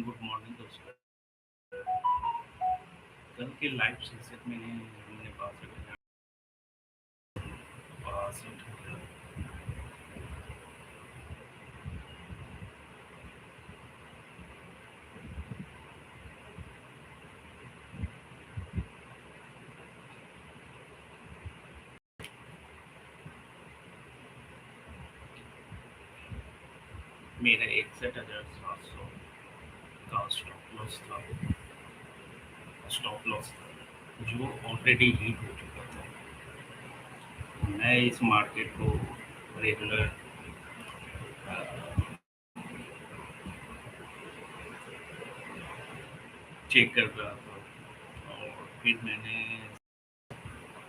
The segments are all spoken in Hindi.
गुड मॉर्निंग दोस्तों। कल के लाइव सेशन में हमने बात की आवाज़ उठाकर मेरा 61,700 का स्टॉप लॉस था जो ऑलरेडी हिट हो चुका था। मैं इस मार्केट को रेगुलर चेक कर रहा था और फिर मैंने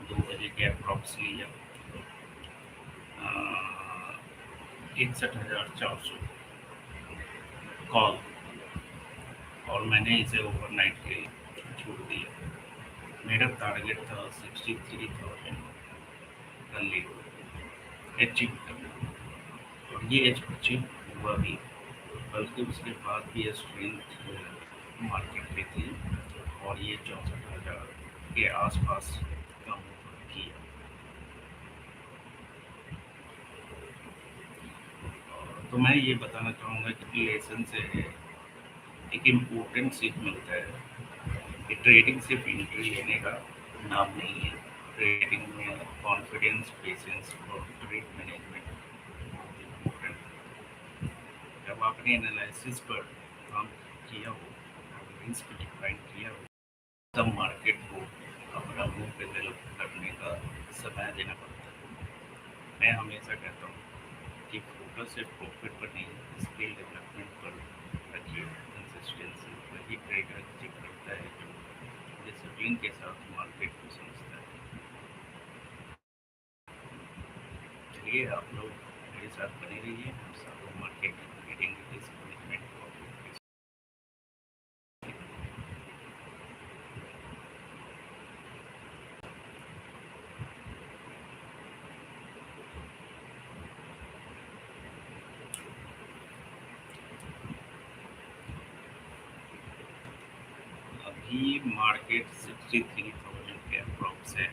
2 बजे के अप्रॉक्स लिया 61,400 कॉल और मैंने इसे ओवरनाइट के लिए छोड़ दिया। मेरा टारगेट था 63,000 कर लिया अचीव करना और ये अचीव हुआ भी, बल्कि उसके बाद भी स्ट्रेंथ मार्केट में थी और ये 64,000 के आसपास कम किया। तो मैं ये बताना चाहूँगा कि लेसन से एक इम्पोर्टेंट सीख मिलता है कि ट्रेडिंग सिर्फ एंट्री लेने का नाम नहीं है। ट्रेडिंग में कॉन्फिडेंस, पेशेंस और ट्रेड मैनेजमेंट बहुत इम्पोर्टेंट है। जब आपने एनालिसिस पर काम किया हो और रिस्क डिफाइन किया हो, तब मार्केट को अपना मुंह पे डेवलप करने का समय देना पड़ता है। मैं हमेशा कहता हूँ कि फोकस सिर्फ प्रॉफिट पर नहीं, स्किल डेवलपमेंट पर रखिए। कंसिस्टेंसी वही ट्रेडर अचीव करता है जो डिसिप्लिन के साथ मार्केट को समझता है। चलिए आप लोग मेरे साथ बने रहिए, हम सब मार्केट ट्रेडिंग रिस्क मैनेजमेंट को अभी मार्केट 63,000 के अप्रॉक्स है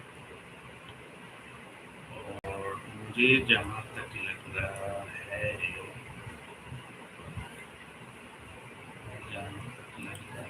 और मुझे जहाँ तक लग रहा है, जहाँ तक लग रहा है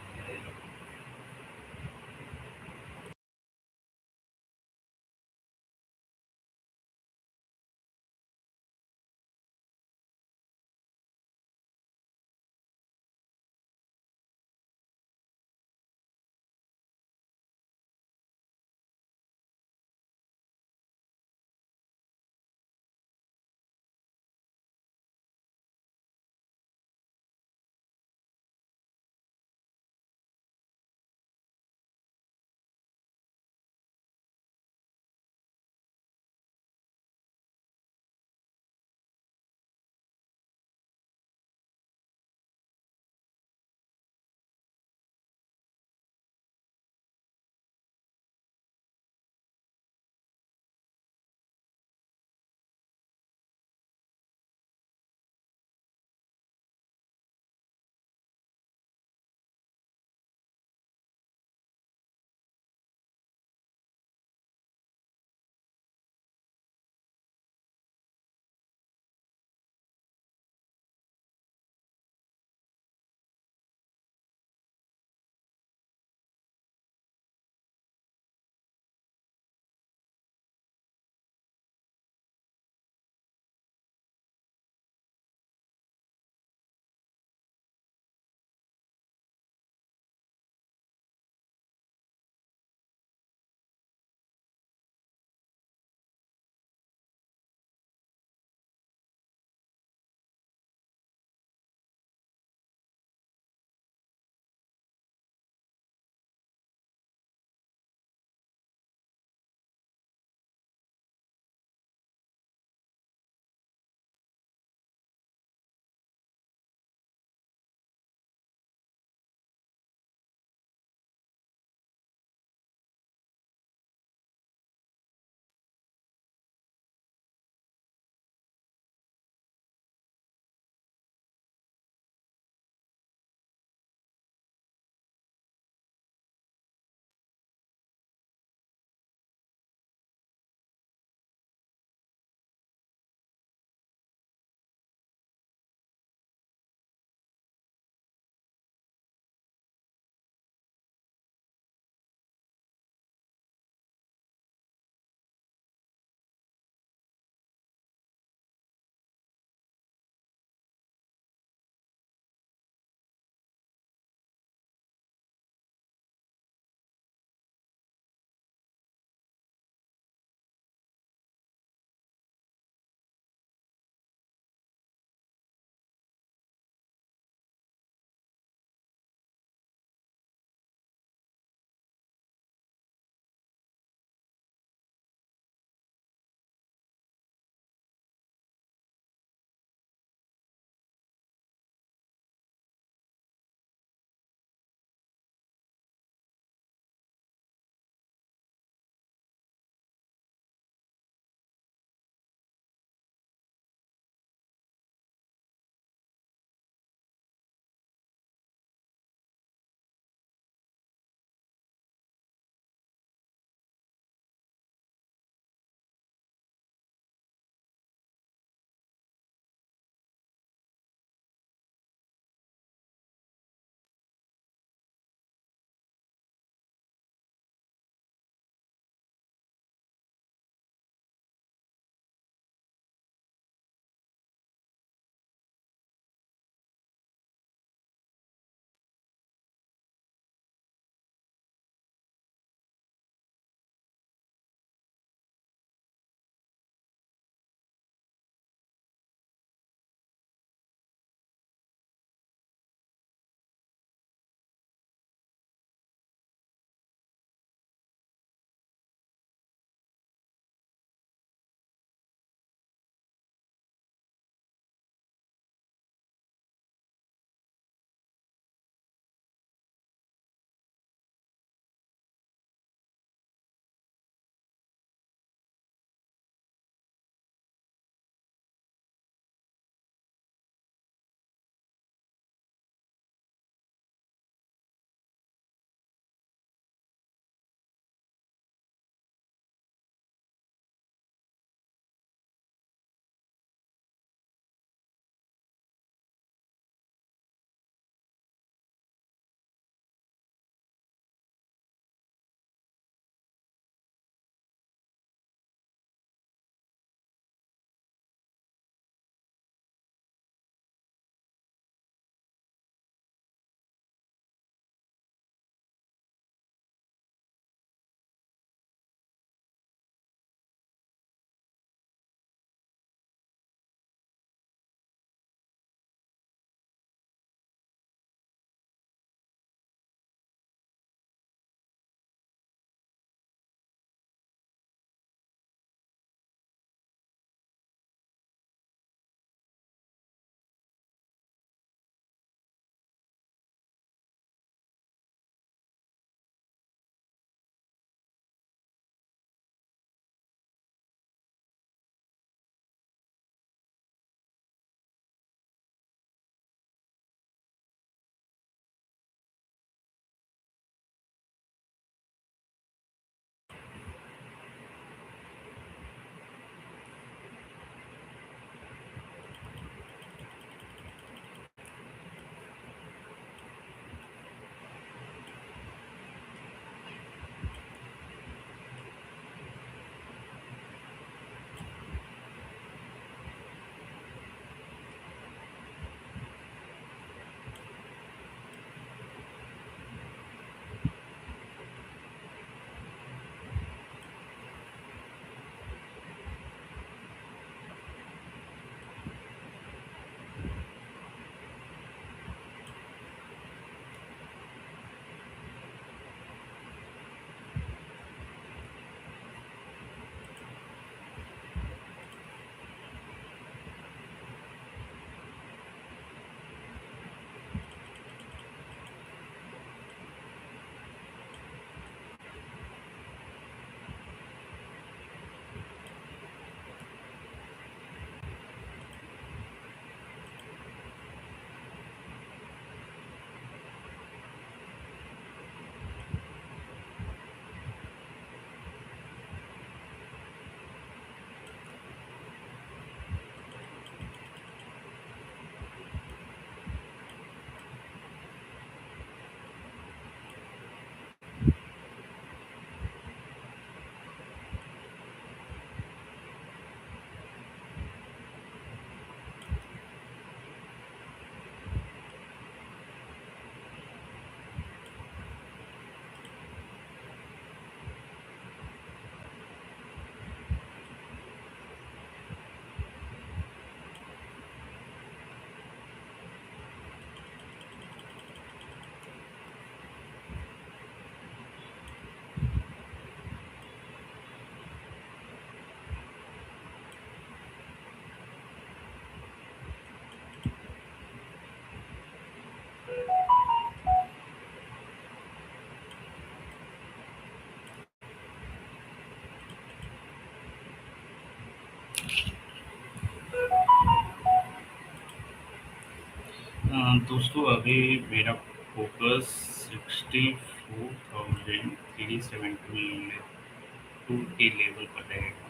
दोस्तों अभी मेरा फोकस 64,372 के लेवल पर रहेगा।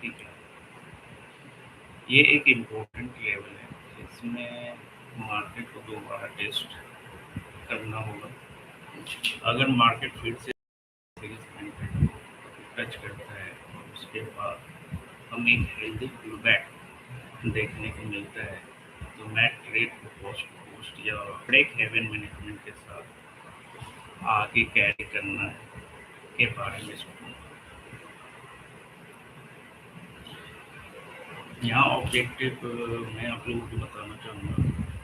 ठीक है, ये एक इम्पोर्टेंट लेवल है, इसमें मार्केट को दोबारा टेस्ट करना होगा। अगर मार्केट फिर से टच करता है और उसके बाद हमें एक हेल्दी पुलबैक देखने को मिलता है, तो मैं ट्रेड को पोस्ट पोस्ट या ब्रेक हेवन मैनेजमेंट के साथ आगे कैरी करना के बारे में सोचूंगा। यहाँ ऑब्जेक्टिव मैं आप लोगों को बताना चाहूँगा,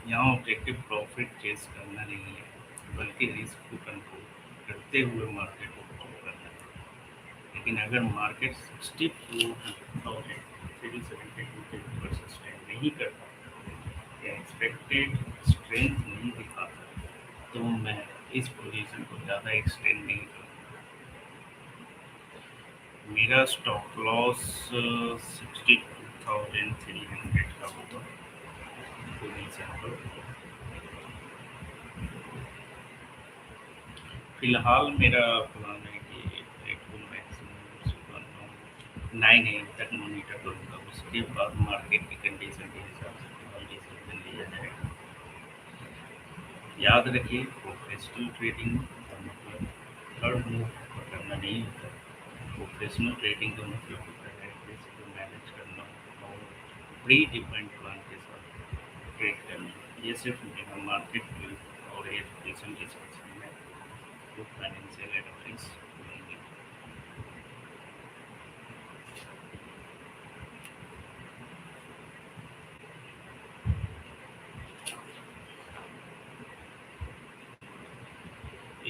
यहाँ ऑब्जेक्टिव प्रॉफिट चेस करना नहीं है, बल्कि रिस्क को कंट्रोल करते हुए मार्केट को फॉलो करना है। लेकिन अगर मार्केट 64,372 के ऊपर सस्टेन नहीं कर पाता या एक्सपेक्टेड स्ट्रेंथ नहीं दिखाता, तो मैं इस पोजीशन को ज़्यादा एक्सटेंड नहीं करूँगा। मेरा स्टॉप लॉस 62,300 का होगा पोजीशन पर। फिलहाल मेरा प्लान है कि एक को मैक्सिमम सुबह 9 AM तक मॉनिटर करूँगा, उसके बाद मार्केट की कंडीशन के हिसाब से फिलहाल डिसीजन लिया जाएगा। याद रखिए, प्रोफेशनल ट्रेडिंग का मतलब हर मूव करना नहीं होता। प्रोफेशनल ट्रेडिंग का मतलब होता है रिस्क को मैनेज करना और प्री डिफाइंड प्लान के साथ ट्रेड करना। ये सिर्फ मेरा मार्केट व्यू और एजुकेशन डिस्कशन है, तो फाइनेंशियल एडवाइस नहीं है।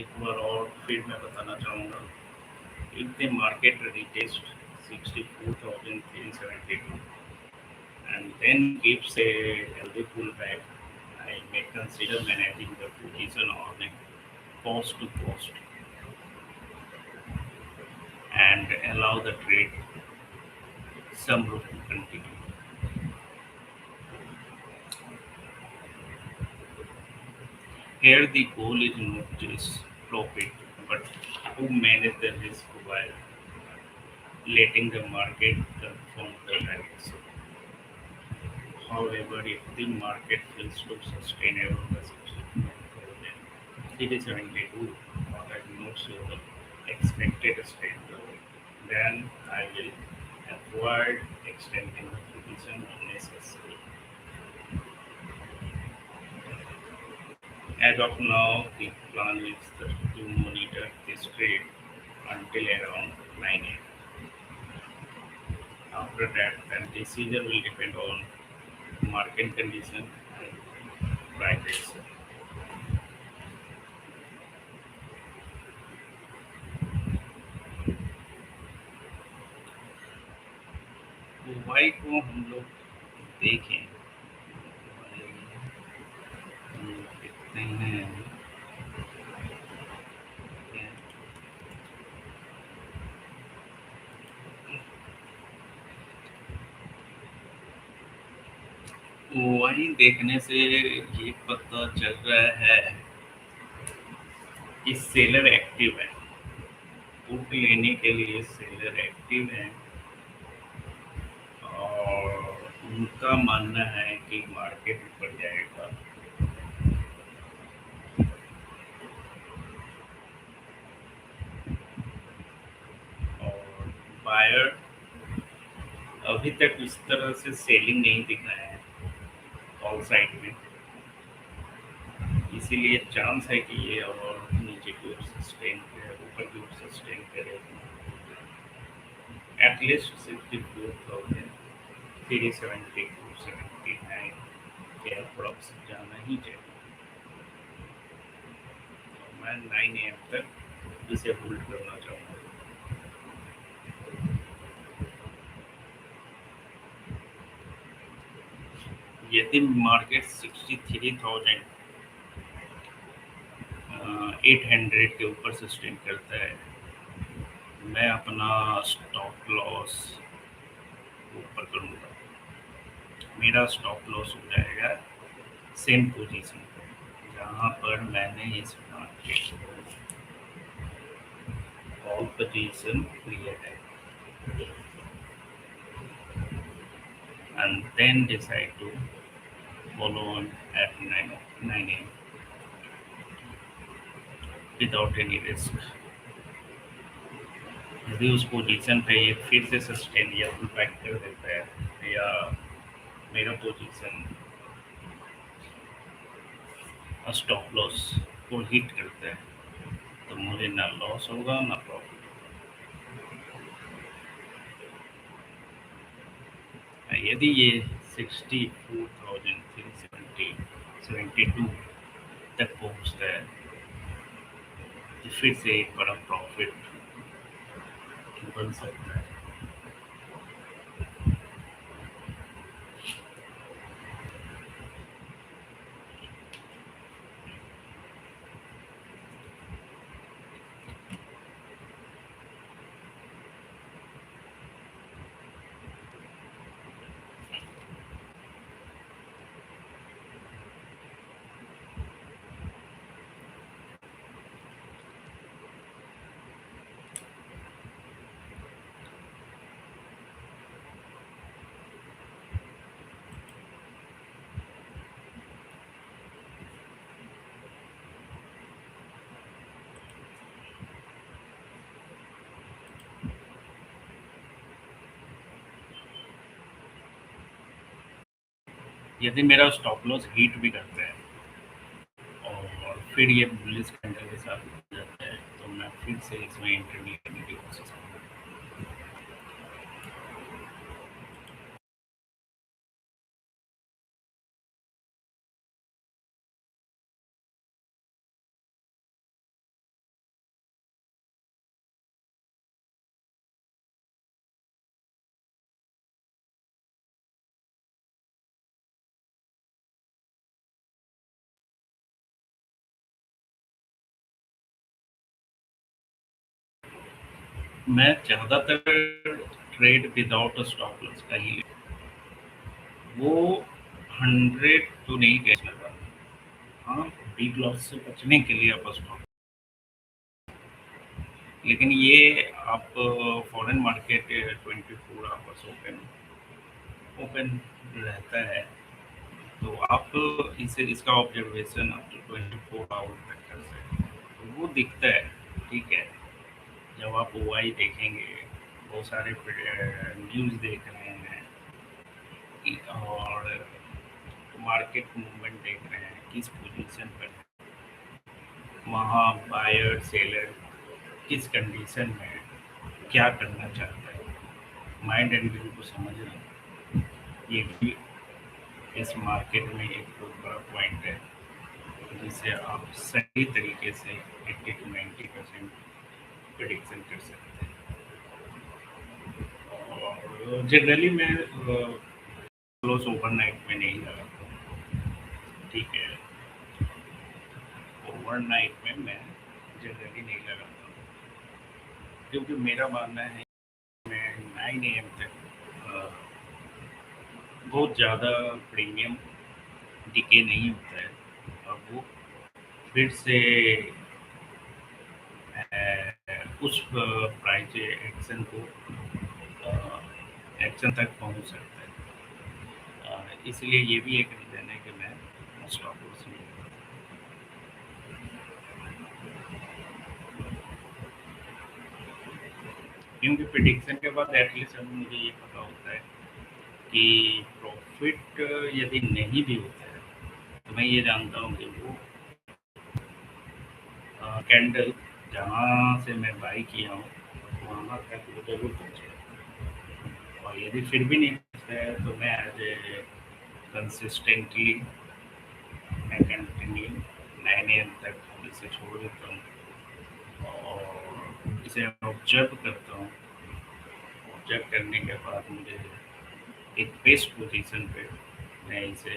एक बार और फिर मैं बताना चाहूँगा, if the market retest 64,372 and then gives a healthy pullback, I may consider managing the position on a cost to cost and allow the trade some room to continue. Here the goal is not just profit, but to manage the risk while letting the market confirm the direction. However, if the market fails to sustain around the 67,372 or does not show the expected strength level, then I will avoid extending the position unnecessarily. As of now, the plan is to monitor this trade until around 9 AM. After that, the decision will depend on market condition and price. Y को हम लोग देखें, हम लोग देखते हैं वाई देखने से ये पता चल रहा है कि सेलर एक्टिव है, पुट लेने के लिए सेलर एक्टिव है और उनका मानना है कि मार्केट ऊपर जाएगा। और बायर अभी तक इस तरह से सेलिंग नहीं दिखाया है ऑल साइड में, इसीलिए चांस है कि ये और नीचे की ओर सस्टेन करे, ऊपर की ओर सस्टेन करे एटलीस्ट 64,372-79 के अप्रॉक्स जाना ही चाहिए। मैं 9 AM तक इसे होल्ड करना चाहूँगा। यदि मार्केट 63,800 के ऊपर सस्टेन करता है, मैं अपना स्टॉप लॉस ऊपर करूँगा। मेरा स्टॉप लॉस हो जाएगा सेम पोजीशन पे जहाँ पर मैंने इस मार्केट को ऑल पोजीशन क्रिएट है and then decide to follow on at 9 a.m. without any risk. यदि उस पोजीशन पे ये फिर से सस्टेन या पुल बैक कर देता है या मेरा पोजीशन स्टॉप लॉस को हिट करता है तो मुझे ना लॉस होगा ना प्रॉफिट। यदि ये 64,372 तक पहुंचता है तो फिर से एक बड़ा प्रॉफिट बन सकता है। यदि मेरा स्टॉप लॉस हिट भी करता है और फिर ये बुलिश कैंडल के साथ हो जाता है तो मैं फिर से इसमें एंट्री नहीं करने की कोशिश करूँगा। मैं ज़्यादातर ट्रेड विदाउट स्टॉप लॉस का ही वो 100 तो नहीं कह लगा। हाँ, बिग लॉस से बचने के लिए आप स्टॉप, लेकिन ये आप फॉरेन मार्केट 24 आवर्स ओपन रहता है तो आप इसे इसका ऑब्जर्वेशन आप 24 आवर तक कर सकते हैं तो वो दिखता है। ठीक है, जब आप ओआई देखेंगे बहुत सारे न्यूज़ देख रहे हैं और मार्केट मूवमेंट देख रहे हैं किस पोजीशन पर वहाँ बायर सेलर किस कंडीशन में क्या करना चाहता है, माइंड एंड व्यू को समझना ये भी इस मार्केट में एक बहुत बड़ा पॉइंट है जिससे आप सही तरीके से 80 to 90% प्रिडिक्शन कर सकते हैं। और जनरली मैं क्लोज ओवरनाइट में नहीं लगाता हूँ। ठीक है, ओवरनाइट में मैं जनरली नहीं लगाता हूँ क्योंकि मेरा मानना है मैं 9 AM तक बहुत ज़्यादा प्रीमियम डिके नहीं होता है और वो फिर से उस प्राइस एक्शन को एक्शन तक पहुंच सकता है। इसलिए ये भी एक रीज़न है कि मैं स्टॉप लॉस नहीं लगाता। क्योंकि प्रिडिक्शन के बाद एटलीस्ट अब मुझे ये पता होता है कि प्रॉफिट यदि नहीं भी होता है तो मैं ये जानता हूँ कि वो कैंडल जहाँ से मैं बाई किया हूँ वहाँ तक वो जरूर पहुँचेगा और यदि फिर भी नहीं पहुँचता है तो मैं एज ए कंसिस्टेंटली मैं कंटिन्यू 9 AM तक इसे छोड़ देता हूँ और इसे ऑब्जर्व करता हूँ। ऑब्जर्व करने के बाद मुझे एक बेस्ट पोजीशन पे मैं इसे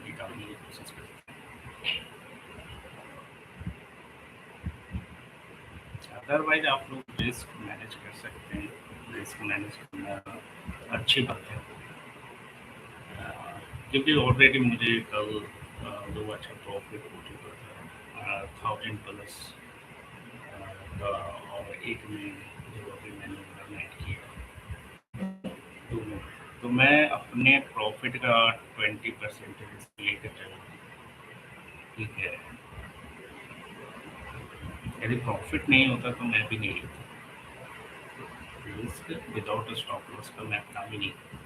निकालने की कोशिश करता हूँ। अदरवाइज आप लोग रिस्क मैनेज कर सकते हैं, रिस्क मैनेज करना अच्छी बात है क्योंकि ऑलरेडी मुझे कल दो अच्छा प्रॉफिट हो चुका था 1000 प्लस का, और एक में जो अभी मैंने ओवरनाइट किया दोनों। तो मैं अपने प्रॉफिट का 20% लेकर चल रहा हूँ, ठीक है। यदि प्रॉफिट नहीं होता तो मैं भी नहीं लेता, रिस्क विदाउट स्टॉप लॉस का मैं अपना भी नहीं करता।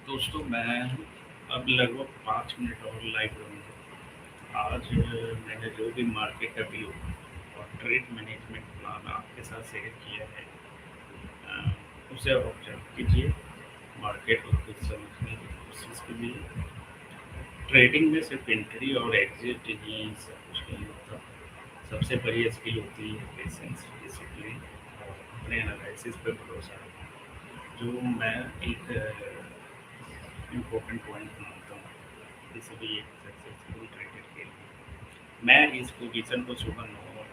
दोस्तों मैं अब लगभग 5 मिनट और लाइव रहूँगा। आज मैंने जो भी मार्केट का व्यू और ट्रेड मैनेजमेंट प्लान आपके साथ शेयर किया है, उसे आप ऑब्जर्व कीजिए, मार्केट को खुद समझने की कोशिश कीजिए। ट्रेडिंग में सिर्फ एंट्री और एग्जिट ही सब कुछ नहीं होता। सबसे बड़ी स्किल होती है पेशेंस, डिसिप्लिन और अपने एनालिसिस पे भरोसा। जो मैं एक इम्पोर्टेंट पॉइंट मानता हूँ किसी भी एक सक्सेसफुल ट्रेडर के लिए। मैं इस पोजीशन को सुबह 9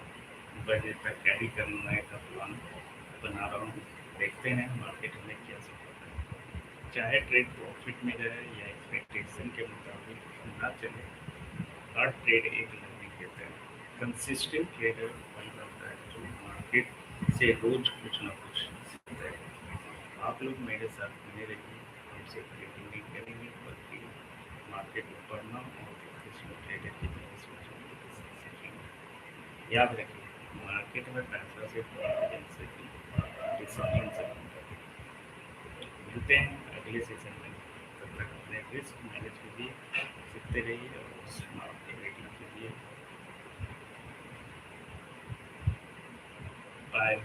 बजे तक कैरी करने का प्लान बना रहा हूँ। देखते हैं मार्केट में क्या सिखाता है। चाहे ट्रेड प्रॉफिट में जाए या एक्सपेक्टेशन के मुताबिक ना चले, हर ट्रेड एक लर्निंग देता है। कंसिस्टेंट ट्रेडर वही बनता है जो मार्केट इनसे रोज कुछ ना कुछ सीखते हैं। आप लोग मेरे साथ बने रहिए, हम सिर्फ ट्रेडिंग नहीं करेंगे बल्कि मार्केट में पढ़ना और इसमें ट्रेडर की नई सोचने की सीखेंगे। याद रखिए, मार्केट में पैसा सिर्फ इंटेलिजेंस से भी डिसिप्लिन से बनता है। मिलते हैं अगले सेशन में। तब तक अपने रिस्क मैनेज कीजिए, सीखते रहिए और स्मार्ट ट्रेडिंग कीजिए। बाय।